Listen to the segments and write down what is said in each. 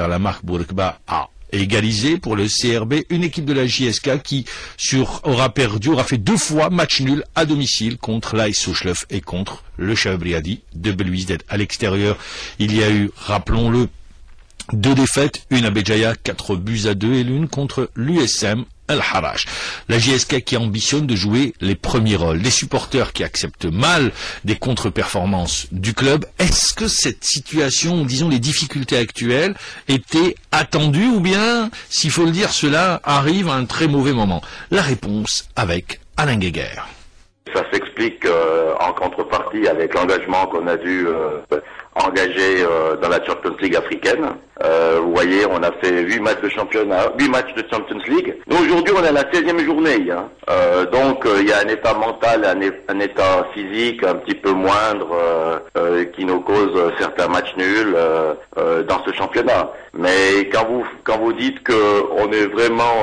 Erlamark Bourkba a égalisé pour le CRB, une équipe de la JSK qui aura fait 2 fois match nul à domicile contre l'AS Souchlef et contre le Chabriadi de Belouizdad. À l'extérieur, il y a eu, rappelons-le, 2 défaites, une à Béjaïa, 4-2 et l'une contre l'USM Al-Harrach. La JSK qui ambitionne de jouer les premiers rôles. Des supporters qui acceptent mal des contre-performances du club. Est-ce que cette situation, disons les difficultés actuelles, étaient attendues ou bien, s'il faut le dire, cela arrive à un très mauvais moment? La réponse avec Alain Guéguer. Ça s'explique en contrepartie avec l'engagement qu'on a dû engager dans la Champions League africaine. Vous voyez, on a fait 8 matchs de championnat, 8 matchs de Champions League. Nous, aujourd'hui, on est à la 16e journée. Donc, il y a un état mental, un état physique un petit peu moindre qui nous cause certains matchs nuls dans ce championnat. Mais quand vous dites qu'on est vraiment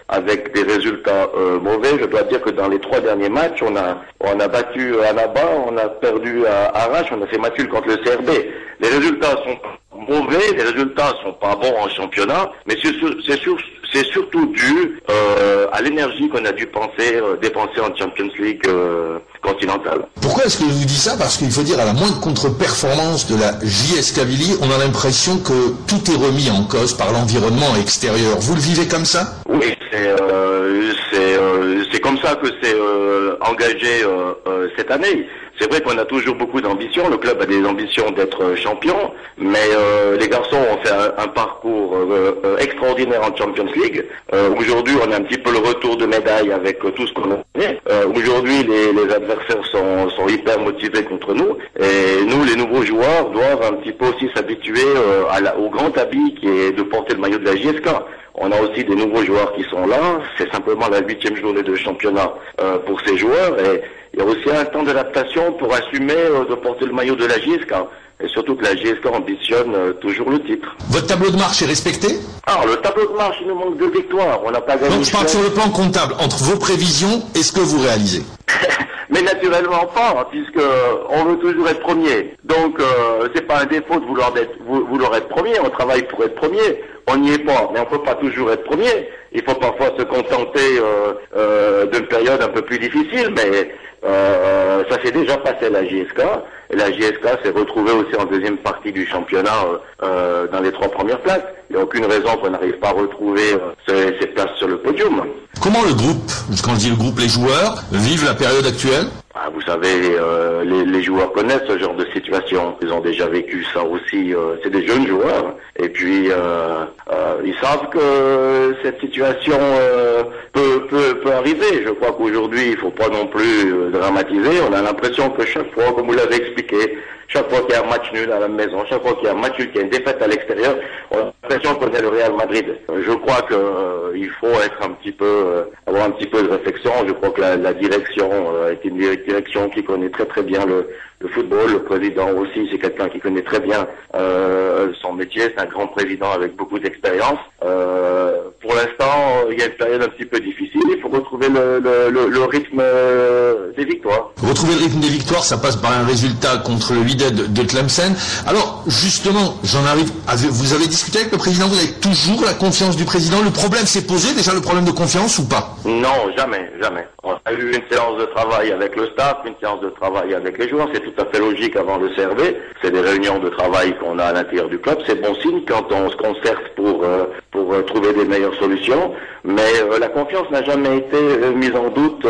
avec des résultats mauvais, je dois dire que dans les 3 derniers matchs, on a battu Annaba, on a perdu à Arrache, on a fait match nul contre le CRB. Les résultats sont mauvais, les résultats sont pas bons en championnat, mais c'est surtout dû à l'énergie qu'on a dû dépenser en Champions League continentale. Pourquoi est-ce que je vous dis ça? Parce qu'il faut dire, à la moindre contre-performance de la JS Kabylie, on a l'impression que tout est remis en cause par l'environnement extérieur. Vous le vivez comme ça? Oui, c'est comme ça que c'est engagé cette année. C'est vrai qu'on a toujours beaucoup d'ambitions, le club a des ambitions d'être champion, mais les garçons ont fait un parcours extraordinaire en Champions League. Aujourd'hui, on a un petit peu le retour de médaille avec tout ce qu'on a fait. Aujourd'hui, les adversaires sont hyper motivés contre nous, et nous, les nouveaux joueurs, doivent un petit peu aussi s'habituer au grand habit qui est de porter le maillot de la JSK. On a aussi des nouveaux joueurs qui sont là, c'est simplement la 8e journée de championnat pour ces joueurs, et il y a aussi un temps d'adaptation pour assumer de porter le maillot de la JSK. Et surtout que la JSK ambitionne toujours le titre. Votre tableau de marche est respecté? Alors, le tableau de marche, il nous manque 2 victoires. On n'a pas gagné. Donc, je parle sur le plan comptable. Entre vos prévisions et ce que vous réalisez. Mais naturellement pas, puisque on veut toujours être premier. Donc, c'est pas un défaut de vouloir être premier. On travaille pour être premier. On n'y est pas, mais on peut pas toujours être premier. Il faut parfois se contenter d'une période un peu plus difficile, mais ça s'est déjà passé à la JSK. Et la JSK s'est retrouvée aussi en deuxième partie du championnat dans les 3 premières places. Il n'y a aucune raison qu'on n'arrive pas à retrouver ces places sur le podium. Comment le groupe, quand je dis le groupe, les joueurs, vivent la période actuelle? Vous savez, les joueurs connaissent ce genre de situation. Ils ont déjà vécu ça aussi. C'est des jeunes joueurs. Et puis, ils savent que cette situation peut arriver. Je crois qu'aujourd'hui, il faut pas non plus dramatiser. On a l'impression que chaque fois, comme vous l'avez expliqué, chaque fois qu'il y a un match nul à la maison, chaque fois qu'il y a un match nul, qu'il y a une défaite à l'extérieur, on a l'impression qu'on est le Real Madrid. Je crois que il faut être avoir un petit peu de réflexion. Je crois que la direction est une direction qui connaît très très bien le football. Le président aussi, c'est quelqu'un qui connaît très bien son métier. C'est un grand président avec beaucoup d'expérience. Pour l'instant, il y a une période un petit peu difficile. Il faut retrouver le rythme des victoires. Retrouver le rythme des victoires, ça passe par un résultat contre le Wydad de Tlemcen. Alors, justement, vous avez discuté avec le président, vous avez toujours la confiance du président. Le problème s'est posé, déjà le problème de confiance ou pas? Non, jamais. On a eu une séance de travail avec le staff, une séance de travail avec les joueurs. C'est tout à fait logique avant le CRB. C'est des réunions de travail qu'on a à l'intérieur du club. C'est bon signe quand on se concerte pour trouver des meilleures solutions. Mais la confiance n'a jamais été mise en doute,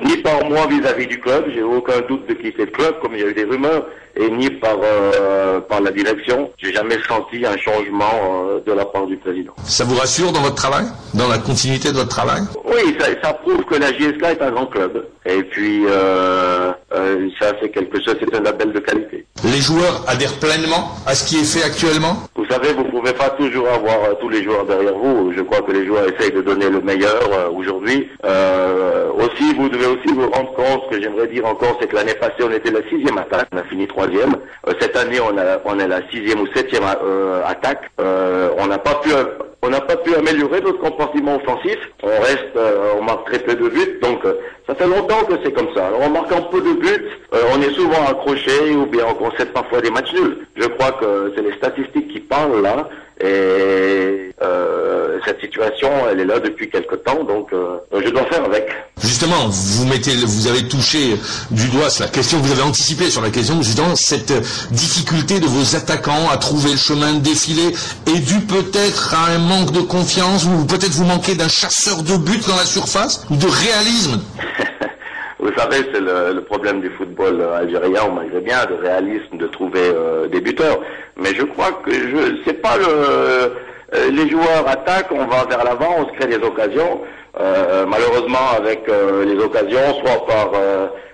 ni par moi vis-à-vis du club. J'ai aucun doute de quitter le club, comme il y a eu des rumeurs, et ni par la direction. J'ai jamais senti un changement de la part du président. Ça vous rassure dans votre travail? Dans la continuité de votre travail? Oui, ça prouve que la JSK est un grand club. Et puis, ça c'est quelque chose, c'est un label de qualité. Les joueurs adhèrent pleinement à ce qui est fait actuellement? Vous savez, vous pouvez pas toujours avoir tous les joueurs derrière vous. Je crois que les joueurs essayent de donner le meilleur aujourd'hui. Aussi, vous devez aussi vous rendre compte, ce que j'aimerais dire encore, c'est que l'année passée, on était la 6e attaque, on a fini 3e. Cette année, on est la 6e ou 7e attaque. On n'a pas pu améliorer notre comportement offensif. On marque très peu de buts. Donc, Ça fait longtemps que c'est comme ça. Alors, on marque un peu de buts, on est souvent accroché ou bien on concède parfois des matchs nuls. Je crois que c'est les statistiques qui parlent là. Et cette situation, elle est là depuis quelque temps, donc je dois faire avec. Justement, vous avez touché du doigt la question, vous avez anticipé sur la question, justement, cette difficulté de vos attaquants à trouver le chemin de défilé est due peut-être à un manque de confiance, ou peut-être vous manquez d'un chasseur de but dans la surface, ou de réalisme. Vous savez, c'est le problème du football algérien, on malgré bien, de réalisme, de trouver des buteurs. Mais je crois que c'est pas les joueurs attaquent, on va vers l'avant, on se crée des occasions. Malheureusement, avec les occasions, soit par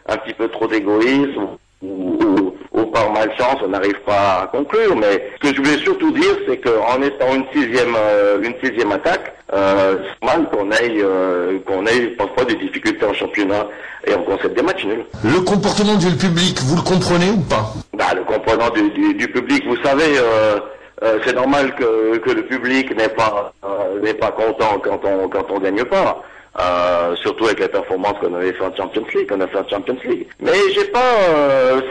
un petit peu trop d'égoïsme ou par malchance, on n'arrive pas à conclure. Mais ce que je voulais surtout dire, c'est qu'en étant une sixième attaque, c'est mal qu'on ait parfois des difficultés en championnat et on concède des matchs nuls. Le comportement du public, vous le comprenez ou pas? Le comportement du public, vous savez, c'est normal que le public n'est pas content quand on gagne pas. Surtout avec les performances qu'on avait fait en Champions League, Mais j'ai pas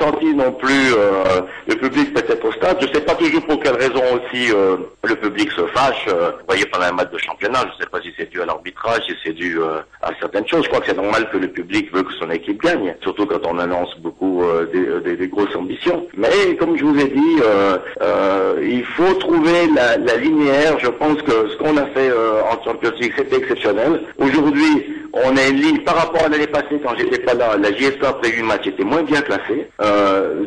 senti non plus le public peut-être au stade. Je sais pas toujours pour quelle raison aussi le public se fâche. Vous voyez, pendant un match de championnat, je sais pas si c'est dû à l'arbitrage, si c'est dû à certaines choses. Je crois que c'est normal que le public veut que son équipe gagne, surtout quand on annonce beaucoup des grosses ambitions. Mais comme je vous ai dit, il faut trouver la linéaire. Je pense que ce qu'on a fait en Champions League, c'était exceptionnel. Aujourd'hui, on est ligne par rapport à l'année passée, quand j'étais pas là, la JSK après 8 matchs était moins bien classée.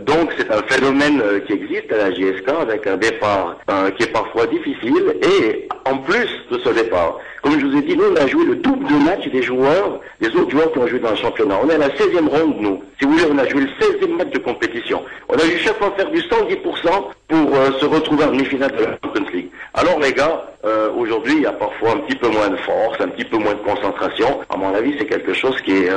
Donc c'est un phénomène qui existe à la JSK avec un départ qui est parfois difficile. Et en plus de ce départ, comme je vous ai dit, nous on a joué le double de matchs des autres joueurs qui ont joué dans le championnat. On est à la 16e ronde, nous. Si vous voulez, on a joué le 16e match de compétition. On a dû chaque fois faire du 110% pour se retrouver en demi-finale de la Champions League. Alors les gars, aujourd'hui il y a parfois un petit peu moins de force, un petit peu moins de concentration. À mon avis, c'est quelque chose qui est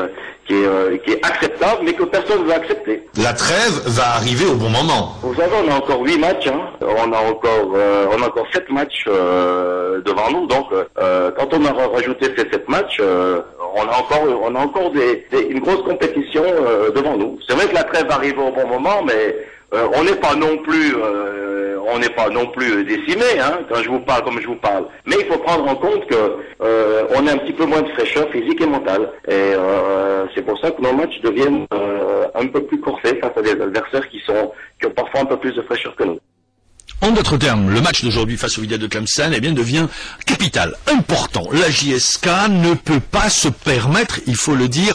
acceptable, mais que personne ne veut accepter. La trêve va arriver au bon moment. Vous savez, on a encore 8 matchs, on a encore 7 matchs devant nous. Donc, quand on aura rajouté ces 7 matchs, on a encore une grosse compétition devant nous. C'est vrai que la trêve arrive au bon moment, mais on n'est pas non plus décimé, quand je vous parle comme je vous parle. Mais il faut prendre en compte que on a un petit peu moins de fraîcheur physique et mentale. Et c'est pour ça que nos matchs deviennent un peu plus corsés face à des adversaires qui ont parfois un peu plus de fraîcheur que nous. En d'autres termes, le match d'aujourd'hui face au Wydad de Tlemcen devient capital, important. La JSK ne peut pas se permettre, il faut le dire,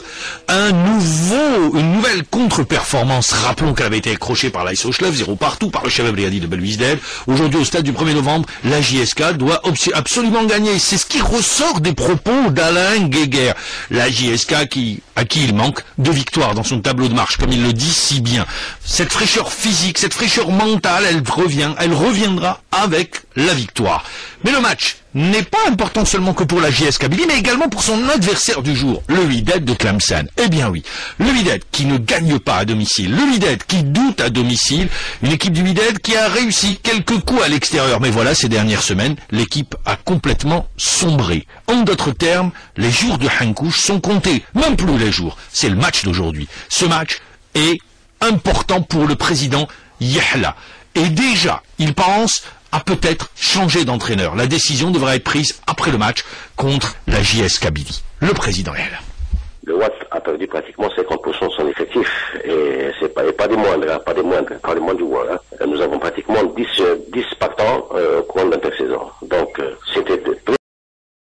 une nouvelle contre-performance. Rappelons qu'elle avait été accrochée par l'AS Sochlev, 0 partout, par le Shabab Riadi de Belwizdel. Aujourd'hui, au stade du 1er novembre, la JSK doit absolument gagner. C'est ce qui ressort des propos d'Alain Guéguer. La JSK à qui il manque de victoires dans son tableau de marche, comme il le dit si bien. Cette fraîcheur physique, cette fraîcheur mentale, elle reviendra avec la victoire. Mais le match n'est pas important seulement que pour la JS Kabylie, mais également pour son adversaire du jour, le Wydad de Tlemcen. Eh bien oui, le Wydad qui ne gagne pas à domicile, le Wydad qui doute à domicile, une équipe du Wydad qui a réussi quelques coups à l'extérieur. Mais voilà, ces dernières semaines, l'équipe a complètement sombré. En d'autres termes, les jours de Hankouch sont comptés, même plus les jours. C'est le match d'aujourd'hui. Ce match est important pour le président Yahla. Et déjà, il pense à peut-être changer d'entraîneur. La décision devra être prise après le match contre la JS Kabylie. Le président est là. Le Watt a perdu pratiquement 50% de son effectif et pas des moindres, quand les moindres joueurs. Nous avons pratiquement 10 partants au cours de l'intersaison. Donc c'était